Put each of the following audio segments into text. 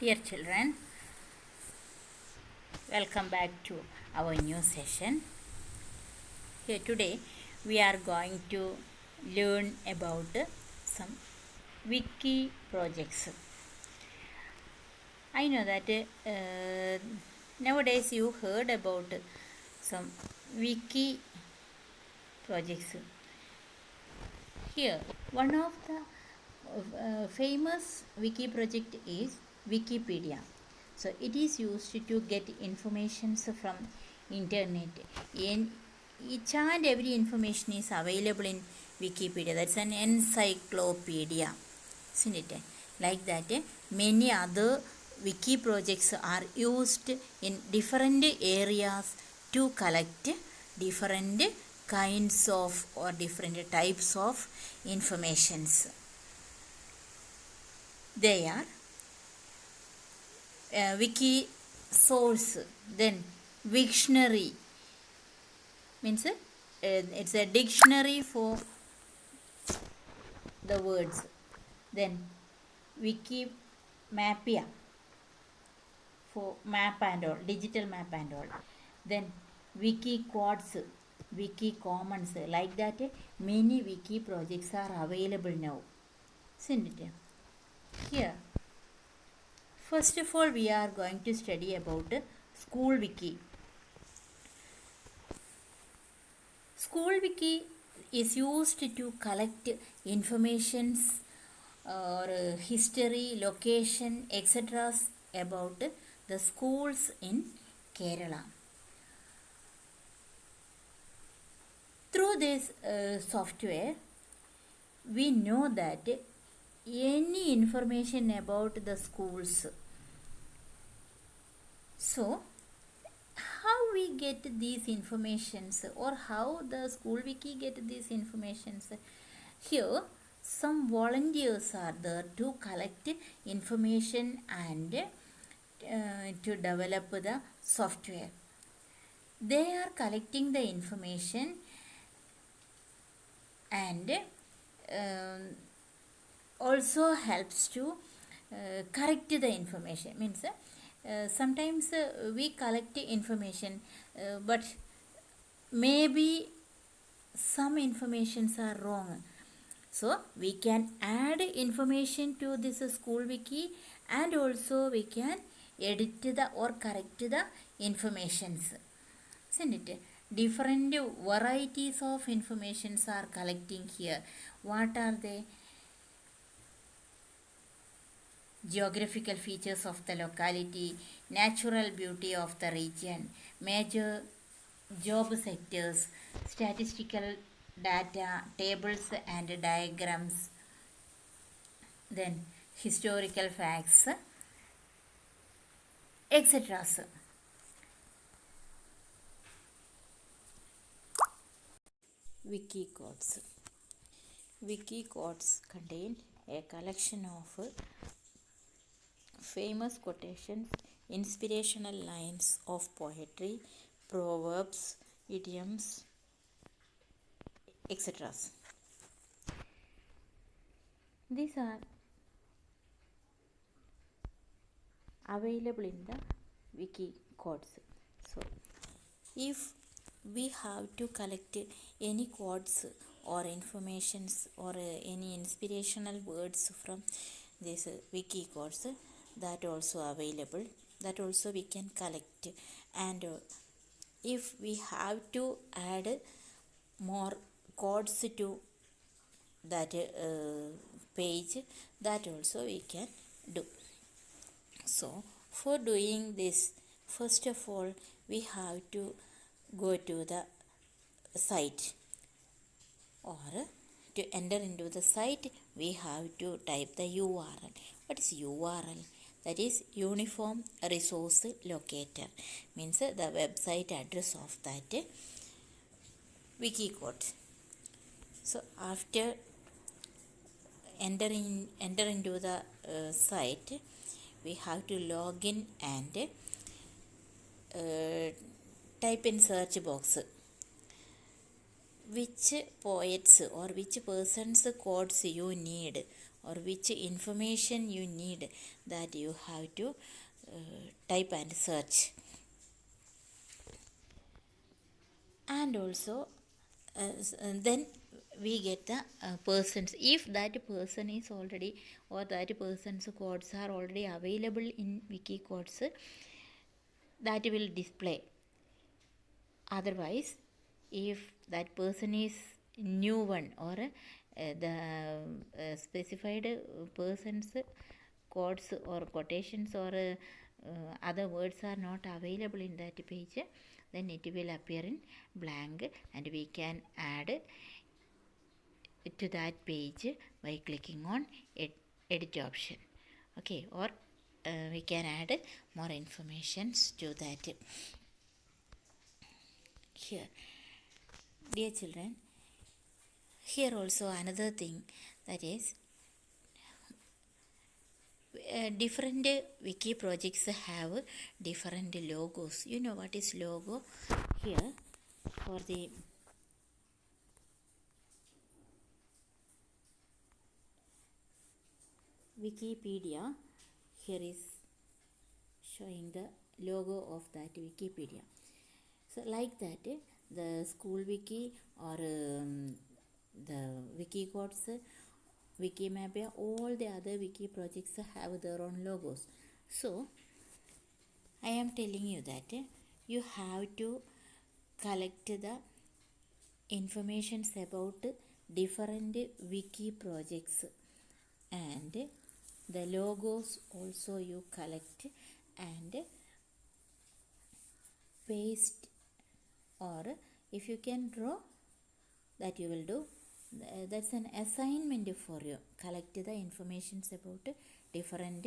Dear children, welcome back to our new session. Here today we are going to learn about some wiki projects. I know that nowadays you heard about some wiki projects. Here, one of the famous wiki project is Wikipedia. So it is used to get informations from internet. In each and every information is available in Wikipedia. That's an encyclopedia, isn't it? Like that, many other wiki projects are used in different areas to collect different kinds of or different types of informations. They are wiki source, then Wiktionary means it's a dictionary for the words, then Wikimapia for map and all, digital map and all, then Wikiquotes, Wiki Commons, like that many wiki projects are available now, isn't it? Here, first of all, we are going to study about School Wiki. School Wiki is used to collect informations or history, location, etc. about the schools in Kerala. Through this software, we know that any information about the schools. So, how we get these informations or how the school wiki get these informations? Here, some volunteers are there to collect information and to develop the software. They are collecting the information and also helps to correct the information. Means sometimes we collect information but maybe some informations are wrong. So we can add information to this school wiki and also we can edit the or correct the informations. Isn't it? Different varieties of informations are collecting here. What are they? Geographical features of the locality, natural beauty of the region, major job sectors, statistical data, tables and diagrams, then historical facts, etc. Wiki codes. Wiki codes contain a collection of famous quotations, inspirational lines of poetry, proverbs, idioms, etc. These are available in the wiki codes. So, if we have to collect any quotes or informations or any inspirational words from these wiki codes, that also available, that also we can collect. And if we have to add more codes to that page, that also we can do. So for doing this, first of all we have to go to the site, or to enter into the site we have to type the URL. What is URL? That is Uniform Resource Locator, means the website address of that wiki code. So after enter into the site, we have to log in and type in search box which poets or which person's quotes you need or which information you need, that you have to type and search. And also then we get the persons, if that person is already or that person's quotes are already available in wiki quotes, that will display. Otherwise, if that person is new one or the specified person's quotes or quotations or other words are not available in that page, then it will appear in blank, and we can add to that page by clicking on edit option. Okay, or we can add more informations to that. Here, dear children, here also another thing, that is different wiki projects have different logos. You know what is logo? Here for the Wikipedia, here is showing the logo of that Wikipedia. So like that, the school wiki or the Wikicodes, Wikimapia, all the other wiki projects have their own logos. So I am telling you that you have to collect the informations about different wiki projects, and the logos also you collect and paste, or if you can draw, that you will do. That's an assignment for you. Collect the informations about different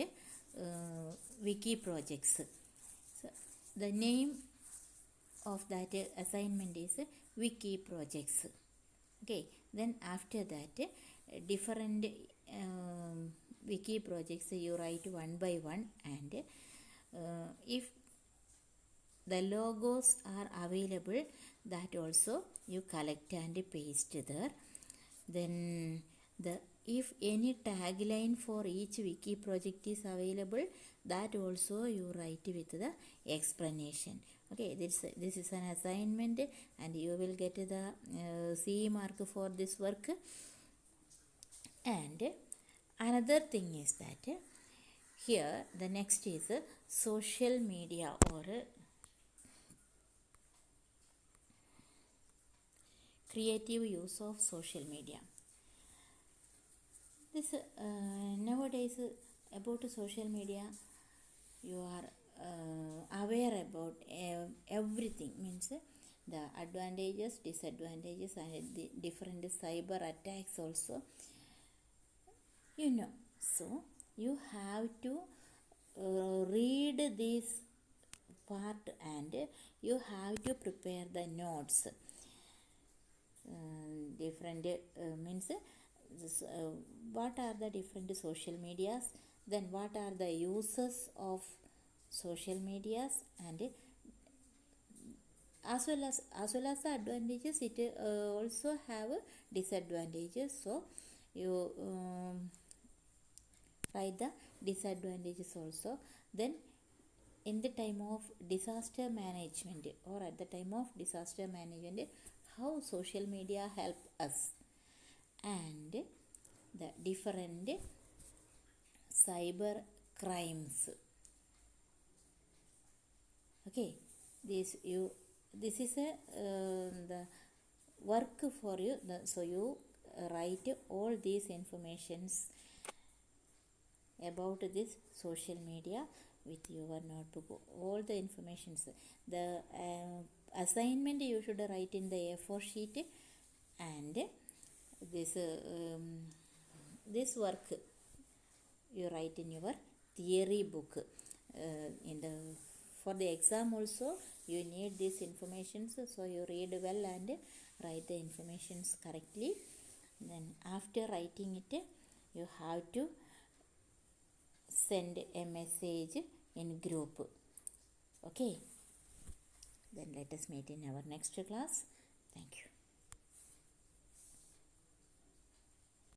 wiki projects. So the name of that assignment is wiki projects. Okay, then after that different wiki projects you write one by one, and if the logos are available, that also you collect and paste there. Then if any tagline for each wiki project is available, that also you write with the explanation. Okay, this is an assignment, and you will get the CE mark for this work. And another thing is that here the next is social media or creative use of social media. This nowadays about social media, you are aware about everything, means the advantages, disadvantages, and the different cyber attacks also, you know. So you have to read this part, and you have to prepare the notes. Different means this, what are the different social medias, then what are the uses of social medias, and as well as the advantages, it also have disadvantages. So you write the disadvantages also. Then in the time of disaster management, or at the time of disaster management, how social media help us, and the different cyber crimes. Okay, this is a the work for you. So you write all these informations about this social media with your notebook, all the informations. The assignment you should write in the A4 sheet, and this work you write in your theory book. In the for the exam also you need these informations, so you read well and write the informations correctly. Then after writing it, you have to send a message in group. Okay, then let us meet in our next class. Thank you.